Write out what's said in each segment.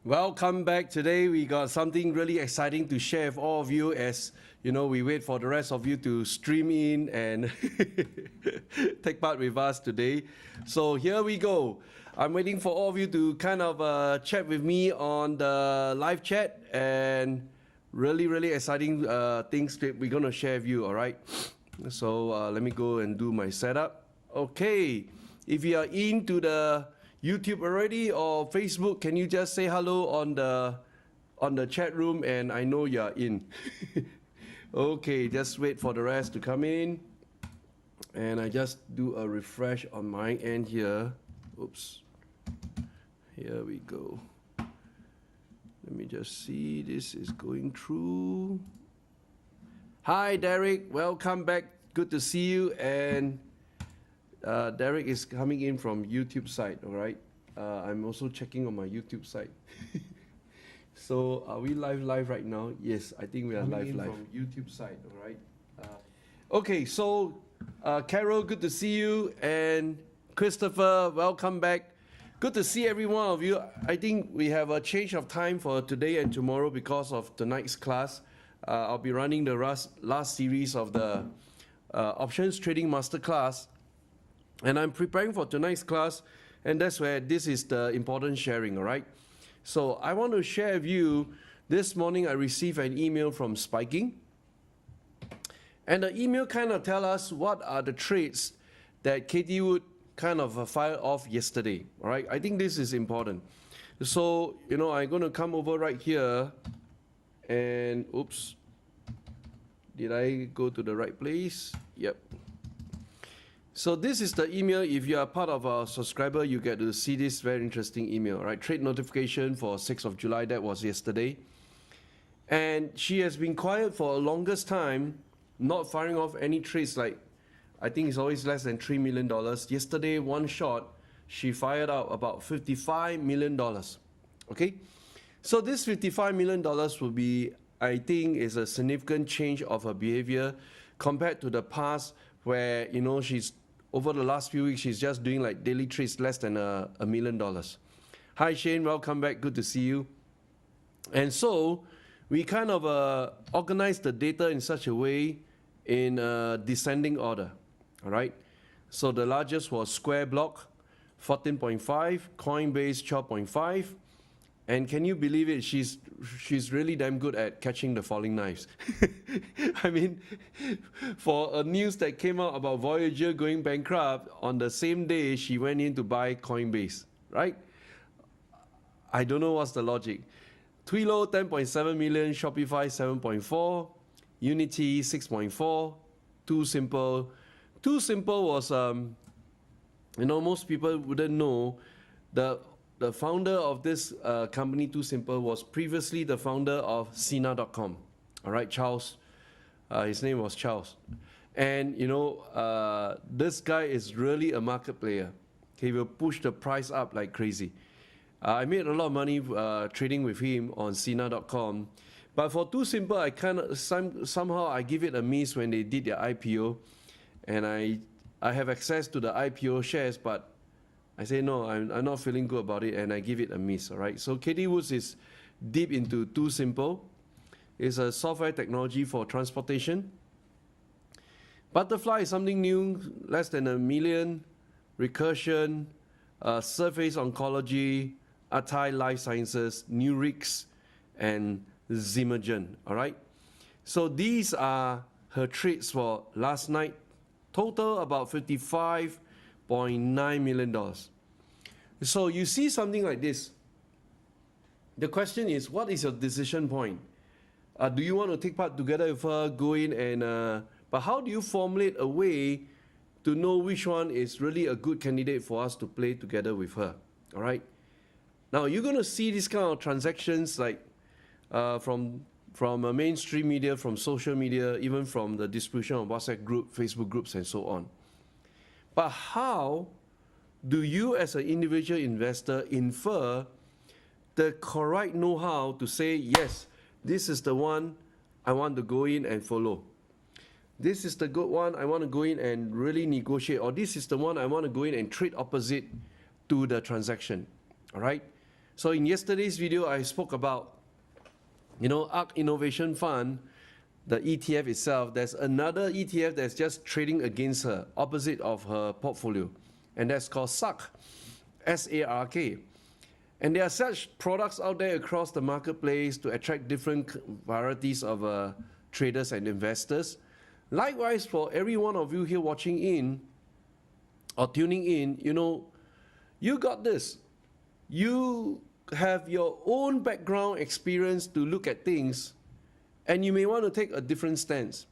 Welcome back. Today we got something really exciting to share with all of you as we wait for the rest of you to stream in and take part with us today. So here we go. I'm waiting for all of you to kind of chat with me on the live chat and really exciting things that we're going to share with you, all right? So let me go and do my setup. Okay, if you are into the YouTube already or Facebook, can you just say hello on the chat room and I know you're in. Okay, just wait for the rest to come in. And I just do a refresh on my end here. Oops. Here we go. Let me just see, this is going through. Hi Derek, welcome back. Good to see you. And Derek is coming in from YouTube side, all right? I'm also checking on my YouTube side. So are we live right now? Yes, I think we are live from YouTube side, all right? Okay, so Carol, good to see you. And Christopher, welcome back. Good to see every one of you. I think we have a change of time for today and tomorrow because of tonight's class. I'll be running the last series of the Options Trading Masterclass. And I'm preparing for tonight's class, and that's where this is the important sharing, all right? So I want to share with you, this morning I received an email from Spiking. And the email kind of tell us what are the trades that Katie Wood kind of fired off yesterday, all right? I think this is important. So, I'm going to come over right here and, oops, did I go to the right place? Yep. So this is the email. If you are part of our subscriber, you get to see this very interesting email, right? Trade notification for 6th of July, that was yesterday. And she has been quiet for a longest time, not firing off any trades like, I think it's always less than $3 million. Yesterday, one shot, she fired out about $55 million, okay? So this $55 million will be, I think, is a significant change of her behavior compared to the past where, she's over the last few weeks, she's just doing like daily trades less than $1 million. Hi Shane, welcome back, good to see you. And so we kind of organized the data in such a way in descending order, all right? So the largest was Square Block, 14.5, Coinbase, 12.5. And can you believe it? She's really damn good at catching the falling knives. I mean, for a news that came out about Voyager going bankrupt, on the same day she went in to buy Coinbase, right? I don't know what's the logic. Twilio 10.7 million, Shopify 7.4, Unity 6.4, Too Simple. Too Simple was, most people wouldn't know the founder of this company, Too Simple, was previously the founder of Sina.com. All right, Charles. His name was Charles. And, this guy is really a market player. He will push the price up like crazy. I made a lot of money trading with him on Sina.com. But for Too Simple, I kind of somehow I give it a miss when they did their IPO. And I have access to the IPO shares, but I say, no, I'm not feeling good about it, and I give it a miss, all right? So Katie Woods is deep into Too Simple. It's a software technology for transportation. Butterfly is something new, less than $1 million. Recursion, Surface Oncology, Atai Life Sciences, Nurix, and Zimagen, all right? So these are her trades for last night. Total about $55.9 million. So you see something like this. The question is, what is your decision point? Do you want to take part together with her, go in and, but how do you formulate a way to know which one is really a good candidate for us to play together with her, all right? Now you're going to see these kind of transactions like from mainstream media, from social media, even from the distribution of WhatsApp group, Facebook groups, and so on. But how do you as an individual investor infer the correct know-how to say, yes, this is the one I want to go in and follow. This is the good one I want to go in and really negotiate, or this is the one I want to go in and trade opposite to the transaction, all right? So in yesterday's video, I spoke about, ARK Innovation Fund, the ETF itself. There's another ETF that's just trading against her, opposite of her portfolio, and that's called SARK, SARK. And there are such products out there across the marketplace to attract different varieties of traders and investors. Likewise, for every one of you here watching in or tuning in, you got this. You have your own background experience to look at things, and you may want to take a different stance.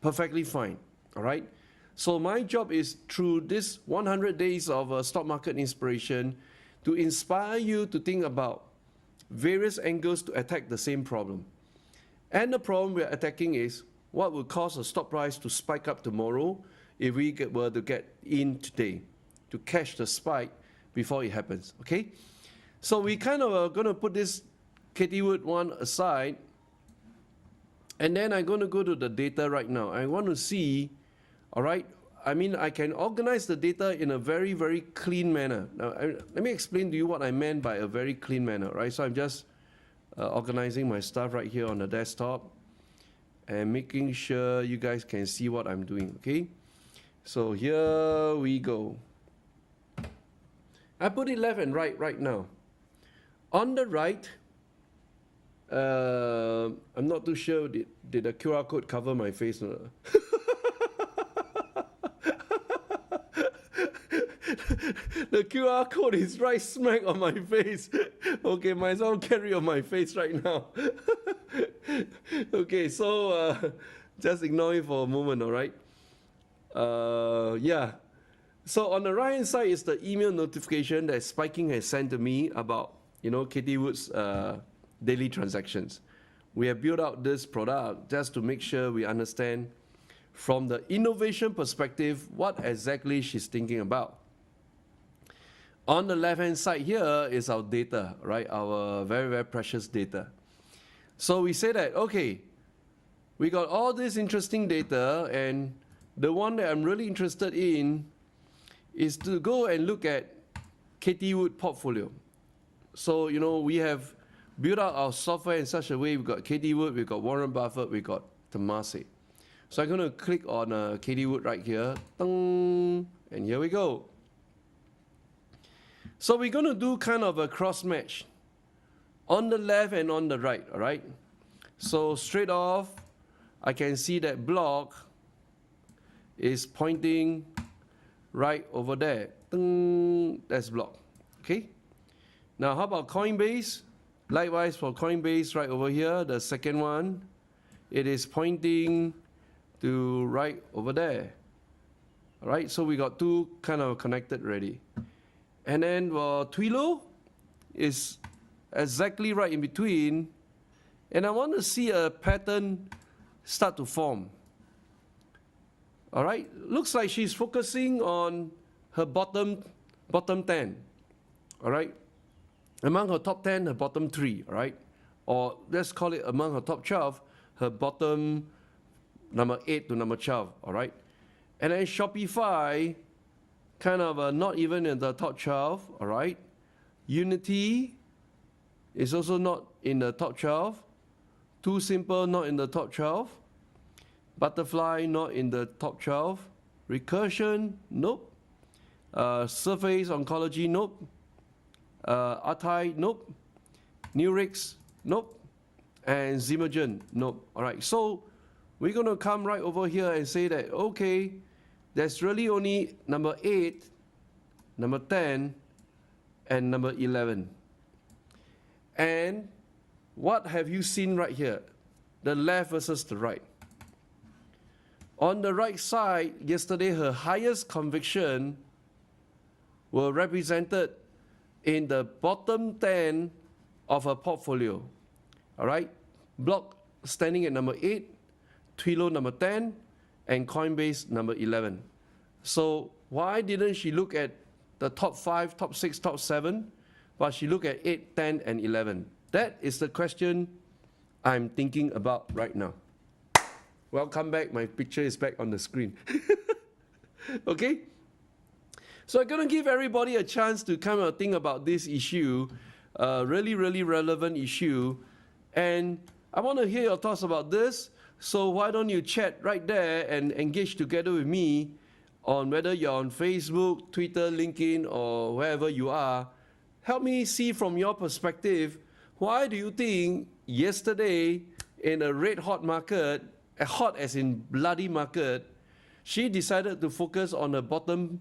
Perfectly fine, all right? So my job is, through this 100 days of stock market inspiration, to inspire you to think about various angles to attack the same problem. And the problem we're attacking is what will cause a stock price to spike up tomorrow if we were to get in today, to catch the spike before it happens, okay? So we kind of are going to put this Katie Wood one aside, and then I'm going to go to the data right now. I want to see, all right, I mean, I can organize the data in a very, very clean manner. Now, let me explain to you what I meant by a very clean manner, right? So I'm just organizing my stuff right here on the desktop and making sure you guys can see what I'm doing, okay? So here we go. I put it left and right now. On the right, I'm not too sure, did the QR code cover my face? The QR code is right smack on my face. Okay, might as well carry on my face right now. Okay, so just ignore it for a moment, all right? Yeah. So on the right hand side is the email notification that Spiking has sent to me about, Katie Wood's daily transactions. We have built out this product just to make sure we understand from the innovation perspective what exactly she's thinking about. On the left-hand side here is our data, right? Our very, very precious data. So we say that, okay, we got all this interesting data, and the one that I'm really interested in is to go and look at Katie Wood portfolio. So, we have built out our software in such a way. We've got Katie Wood, we've got Warren Buffett, we've got Temasek. So I'm going to click on Katie Wood right here. And here we go. So we're going to do kind of a cross match on the left and on the right, all right? So straight off, I can see that block is pointing right over there. That's block, okay? Now how about Coinbase? Likewise for Coinbase right over here, the second one, it is pointing to right over there. All right, so we got two kind of connected already. And then Twilio is exactly right in between. And I want to see a pattern start to form. All right, looks like she's focusing on her bottom 10. All right, among her top 10, her bottom 3, all right? Or let's call it among her top 12, her bottom number 8 to number 12, all right? And then Shopify, kind of not even in the top 12, all right? Unity is also not in the top 12. Too Simple, not in the top 12. Butterfly, not in the top 12. Recursion, nope. Surface Oncology, nope. Atai, nope. Nurix, nope. And Zimogen, nope. All right, so we're going to come right over here and say that, okay, there's really only number 8, number 10, and number 11. And what have you seen right here? The left versus the right. On the right side, yesterday, her highest conviction were represented in the bottom 10 of her portfolio. All right? Block standing at number 8, Twilio number 10, and Coinbase number 11. So why didn't she look at the top 5, top 6, top 7, but she looked at 8, 10, and 11? That is the question I'm thinking about right now. Welcome back. My picture is back on the screen. Okay? So I'm going to give everybody a chance to kind of think about this issue really, really relevant issue. And I want to hear your thoughts about this. So why don't you chat right there and engage together with me on whether you're on Facebook, Twitter, LinkedIn, or wherever you are. Help me see from your perspective, why do you think yesterday in a red hot market, hot as in bloody market, she decided to focus on the bottom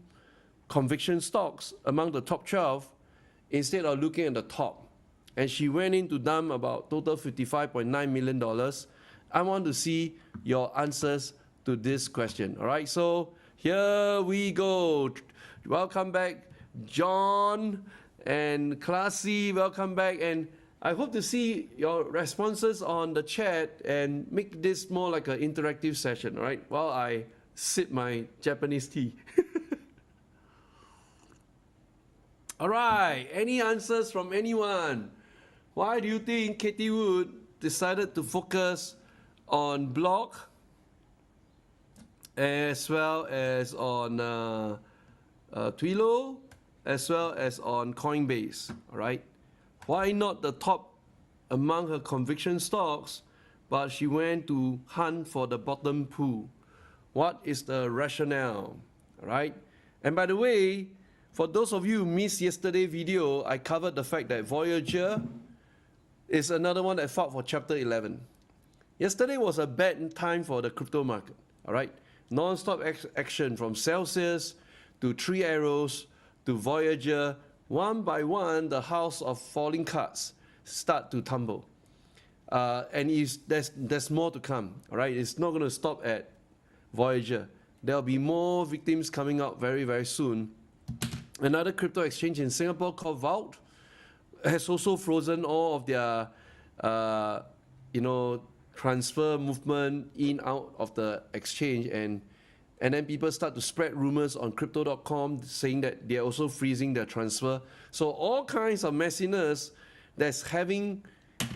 conviction stocks among the top 12 instead of looking at the top? And she went in to dump about total $55.9 million. I want to see your answers to this question. All right, so here we go. Welcome back, John and Classy. Welcome back, and I hope to see your responses on the chat and make this more like an interactive session. All right, while I sip my Japanese tea. All right, any answers from anyone? Why do you think Katie Wood decided to focus on Block as well as on Twilio as well as on Coinbase? All right, why not the top among her conviction stocks, but she went to hunt for the bottom pool? What is the rationale? All right, and by the way, for those of you who missed yesterday's video, I covered the fact that Voyager is another one that fought for Chapter 11. Yesterday was a bad time for the crypto market, all right? Non-stop action from Celsius to Three Arrows to Voyager. One by one, the house of falling cards start to tumble. And there's more to come, all right? It's not going to stop at Voyager. There'll be more victims coming out very, very soon. Another crypto exchange in Singapore called Vault has also frozen all of their, transfer movement in out of the exchange, and then people start to spread rumors on Crypto.com saying that they're also freezing their transfer. So all kinds of messiness that's having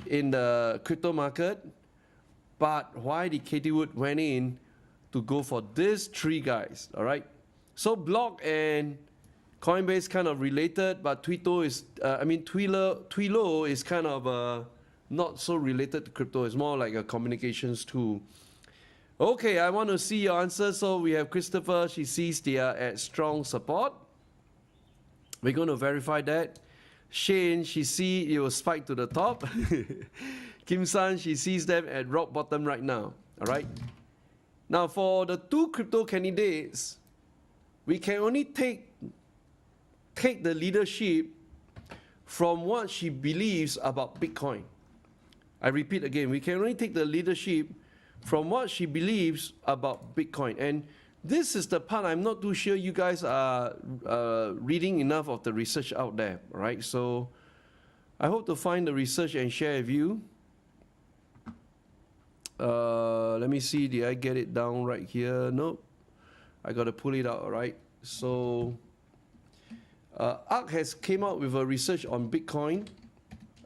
in the crypto market. But why did Katie Wood went in to go for these three guys? All right. So Block and Coinbase kind of related, but Twilio is kind of not so related to crypto. It's more like a communications tool. Okay, I want to see your answer. So we have Christopher. She sees they are at strong support. We're going to verify that. Shane, she sees it will spike to the top. Kim San, she sees them at rock bottom right now. All right. Now for the two crypto candidates, we can only take the leadership from what she believes about Bitcoin. I repeat again, we can only take the leadership from what she believes about Bitcoin. And this is the part I'm not too sure you guys are reading enough of the research out there, right? So I hope to find the research and share with you. Let me see, did I get it down right here? Nope, I got to pull it out, all right? So ARK has came out with a research on Bitcoin.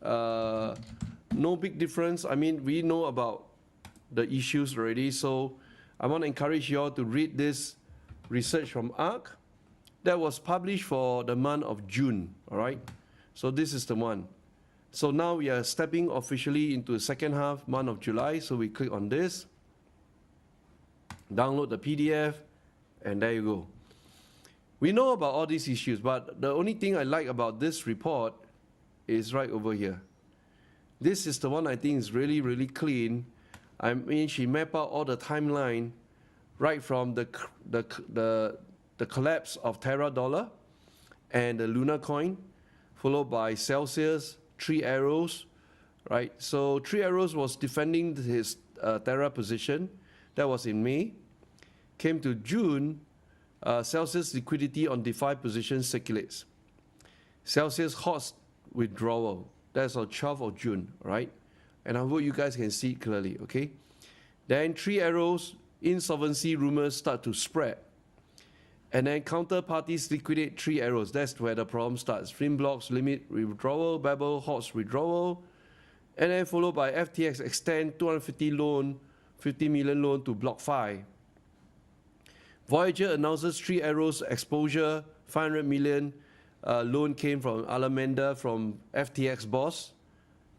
No big difference. I mean, we know about the issues already, so I want to encourage you all to read this research from ARK that was published for the month of June, all right? So this is the one. So now we are stepping officially into the second half, month of July, so we click on this, download the PDF, and there you go. We know about all these issues, but the only thing I like about this report is right over here. This is the one I think is really, really clean. I mean, she mapped out all the timeline right from the collapse of Terra Dollar and the Luna coin, followed by Celsius, Three Arrows, right? So Three Arrows was defending his Terra position. That was in May. Came to June, Celsius liquidity on DeFi position circulates. Celsius hot withdrawal. That's on 12th of June, right? And I hope you guys can see it clearly, okay? Then Three Arrows, insolvency rumors start to spread. And then counterparties liquidate Three Arrows. That's where the problem starts. Finblocks limit withdrawal, Babel halts withdrawal. And then followed by FTX extend 250 loan, 50 million loan to BlockFi. Voyager announces Three Arrows exposure, 500 million loan came from Alameda, from FTX boss.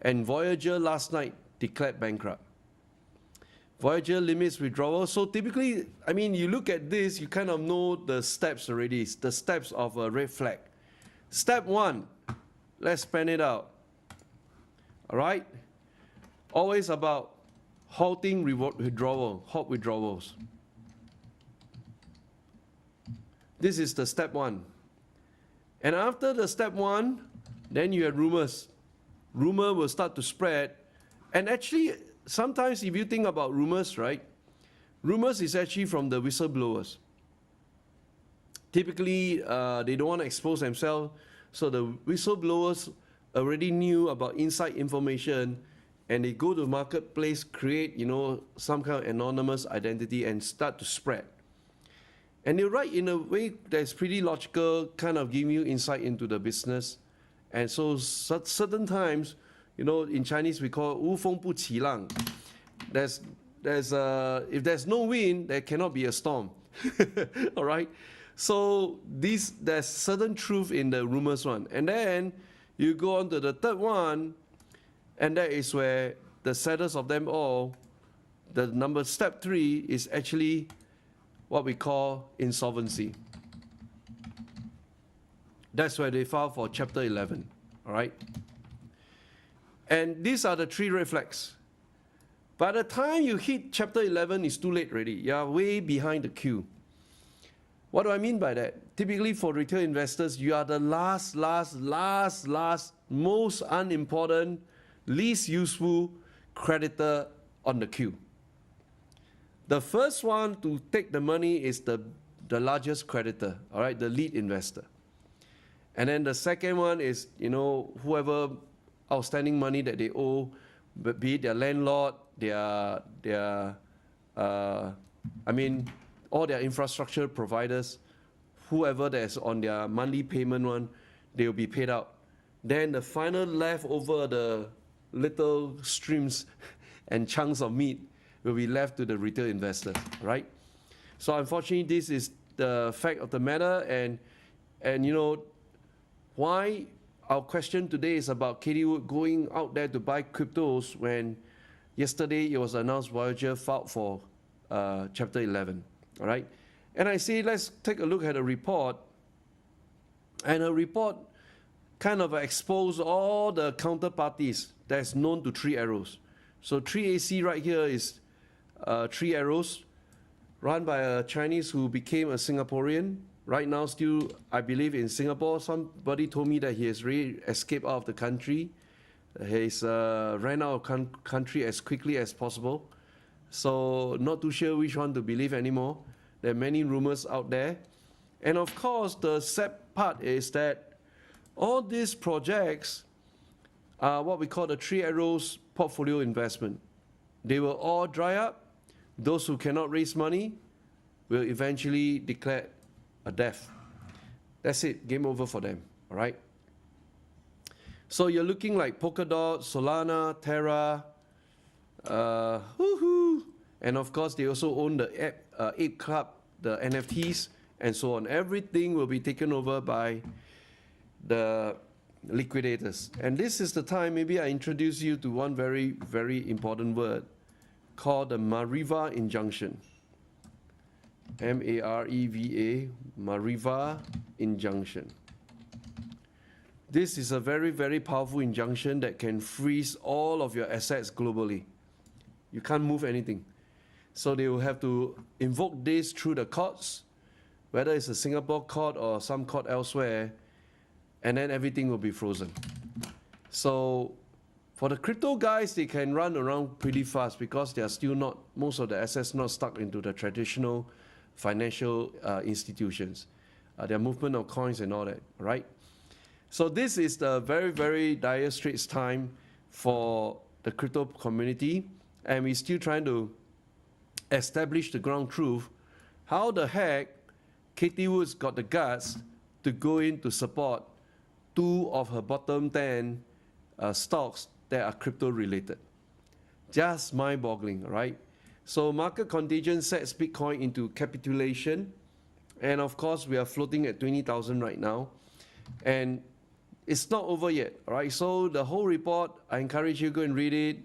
And Voyager last night declared bankrupt. Voyager limits withdrawal. So typically, I mean, you look at this, you kind of know the steps already, the steps of a red flag. Step 1, let's span it out. All right? Always about halting withdrawal, halt withdrawals. This is the step 1. And after the step 1, then you have rumors. Rumor will start to spread. And actually, sometimes if you think about rumors, right? Rumors is actually from the whistleblowers. Typically, they don't want to expose themselves, so the whistleblowers already knew about inside information, and they go to the marketplace, create, you know, some kind of anonymous identity and start to spread. And they write in a way that's pretty logical, kind of giving you insight into the business. And so certain times, you know, in Chinese we call 无风不起浪. If there's no wind, there cannot be a storm. All right? So there's certain truth in the rumors one. And then you go on to the third one, and that is where the saddest of them all, the step 3 is actually what we call insolvency. That's where they file for Chapter 11, all right? And these are the 3 red flags. By the time you hit Chapter 11, it's too late already. You're way behind the queue. What do I mean by that? Typically for retail investors, you are the last, most unimportant, least useful creditor on the queue. The first one to take the money is the largest creditor, all right, the lead investor. And then the second one is, you know, whoever outstanding money that they owe, be it their landlord, all their infrastructure providers, whoever that's on their monthly payment one, they will be paid out. Then the final leftover, the little streams and chunks of meat will be left to the retail investors, right? So unfortunately, this is the fact of the matter, and you know, why our question today is about Katie Wood going out there to buy cryptos when yesterday it was announced Voyager filed for Chapter 11, all right? And I say, let's take a look at a report, and a report kind of exposed all the counterparties that's known to Three Arrows. So 3AC right here is Three Arrows, run by a Chinese who became a Singaporean. Right now, still, I believe, in Singapore. Somebody told me that he has really escaped out of the country. He's ran out of country as quickly as possible. So not too sure which one to believe anymore. There are many rumors out there. And of course, the sad part is that all these projects are what we call the Three Arrows portfolio investment. They will all dry up. Those who cannot raise money will eventually declare a death. That's it, game over for them, all right? So you're looking like Polkadot, Solana, Terra, and of course they also own the Ape Club, the NFTs, and so on. Everything will be taken over by the liquidators. And this is the time maybe I introduce you to one very, very important word called the Mariva injunction. M-A-R-E-V-A, Mariva injunction. This is a very, very powerful injunction that can freeze all of your assets globally. You can't move anything. So they will have to invoke this through the courts, whether it's a Singapore court or some court elsewhere, and then everything will be frozen. So for the crypto guys, they can run around pretty fast because they are still not, most of the assets not stuck into the traditional financial institutions. Their movement of coins and all that, right? So this is the very, very dire straits time for the crypto community, and we're still trying to establish the ground truth. How the heck Katie Woods got the guts to go in to support 2 of her bottom 10 stocks that are crypto related? Just mind-boggling, right? So market contagion sets Bitcoin into capitulation, and of course we are floating at 20,000 right now. And it's not over yet, all right? So the whole report, I encourage you to go and read it.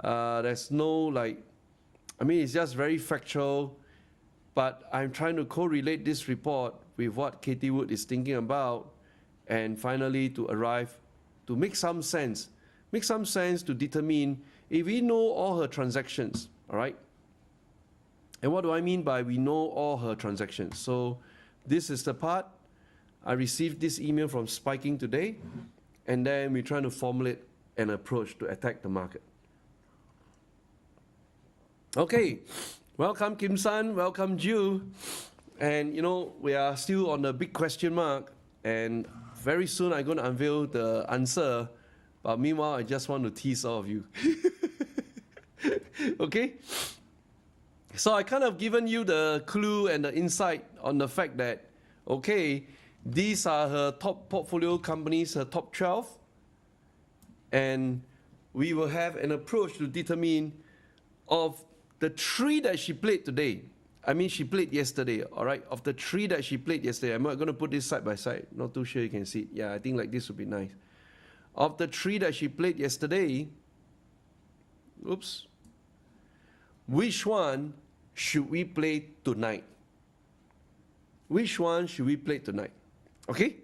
There's no it's just very factual, but I'm trying to correlate this report with what Katie Wood is thinking about, and finally to arrive to make some sense to determine if we know all her transactions, all right? And what do I mean by we know all her transactions? So this is the part. I received this email from Spiking today, and then we're trying to formulate an approach to attack the market. Okay, welcome Kim San, welcome Jill. And we are still on the big question mark, and very soon I'm going to unveil the answer. But meanwhile, I just want to tease all of you. Okay? So I kind of given you the clue and the insight on the fact that, okay, these are her top portfolio companies, her top 12. And we will have an approach to determine of the 3 that she played today. I mean, she played yesterday, all right? Of the 3 that she played yesterday, I'm going to put this side by side. Not too sure you can see it. Yeah, I think like this would be nice. Of the 3 that she played yesterday, which one should we play tonight? Which one should we play tonight? Okay?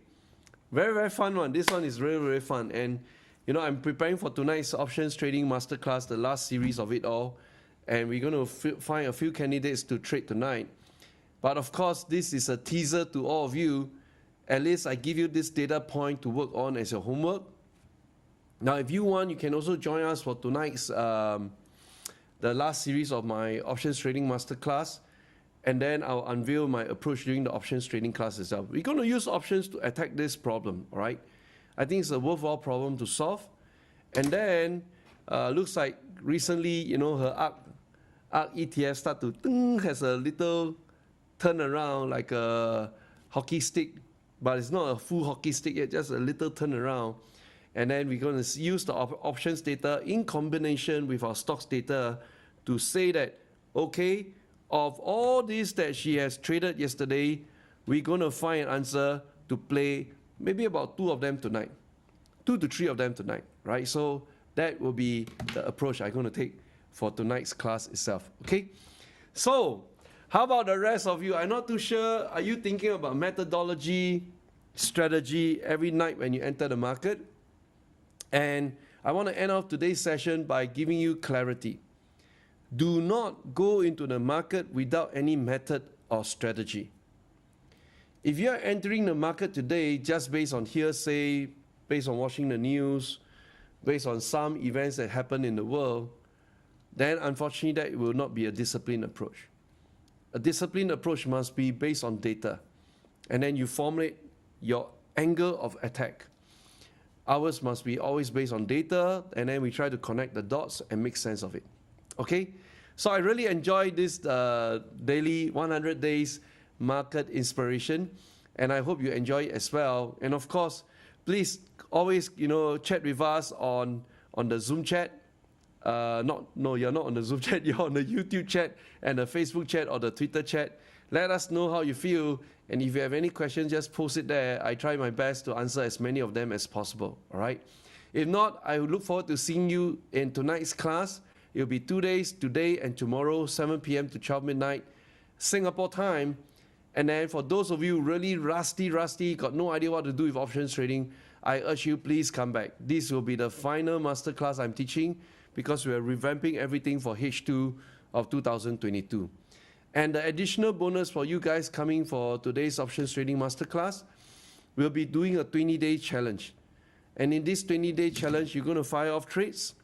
Very, very fun one. This one is very, very fun. And, I'm preparing for tonight's options trading masterclass, the last series of it all. And we're going to find a few candidates to trade tonight. But of course, this is a teaser to all of you. At least I give you this data point to work on as your homework. Now, if you want, you can also join us for tonight's, the last series of my options trading masterclass. And then I'll unveil my approach during the options trading class itself. We're going to use options to attack this problem, all right? I think it's a worthwhile problem to solve. And then, looks like recently, her ARK ETF start to has a little turnaround like a hockey stick, but it's not a full hockey stick yet, just a little turnaround. And then we're going to use the options data in combination with our stocks data to say that, okay, of all these that she has traded yesterday, we're going to find an answer to play maybe about 2 of them tonight, 2 to 3 of them tonight, right? So that will be the approach I'm going to take for tonight's class itself, okay? So how about the rest of you? I'm not too sure. Are you thinking about methodology, strategy every night when you enter the market? And I want to end off today's session by giving you clarity. Do not go into the market without any method or strategy. If you're entering the market today just based on hearsay, based on watching the news, based on some events that happen in the world, then unfortunately that will not be a disciplined approach. A disciplined approach must be based on data. And then you formulate your angle of attack. Ours must be always based on data, and then we try to connect the dots and make sense of it. Okay? So I really enjoyed this daily 100 days market inspiration, and I hope you enjoy it as well. And of course, please always chat with us on the Zoom chat. You're not on the Zoom chat, you're on the YouTube chat and the Facebook chat or the Twitter chat. Let us know how you feel, and if you have any questions, just post it there. I try my best to answer as many of them as possible, all right? If not, I look forward to seeing you in tonight's class. It'll be 2 days, today and tomorrow, 7 p.m. to 12 midnight, Singapore time. And then for those of you really rusty, got no idea what to do with options trading, I urge you, please come back. This will be the final masterclass I'm teaching because we are revamping everything for H2 of 2022. And the additional bonus for you guys coming for today's options trading masterclass, we'll be doing a 20-day challenge. And in this 20-day challenge, you're going to fire off trades,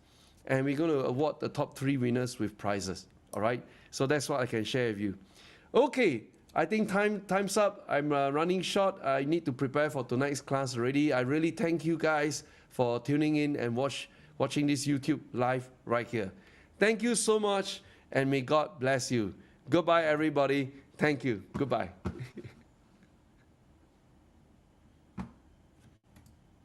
and we're going to award the top 3 winners with prizes. All right? So that's what I can share with you. Okay, I think time's up. I'm running short. I need to prepare for tonight's class already. I really thank you guys for tuning in and watching this YouTube live right here. Thank you so much, and may God bless you. Goodbye, everybody. Thank you. Goodbye.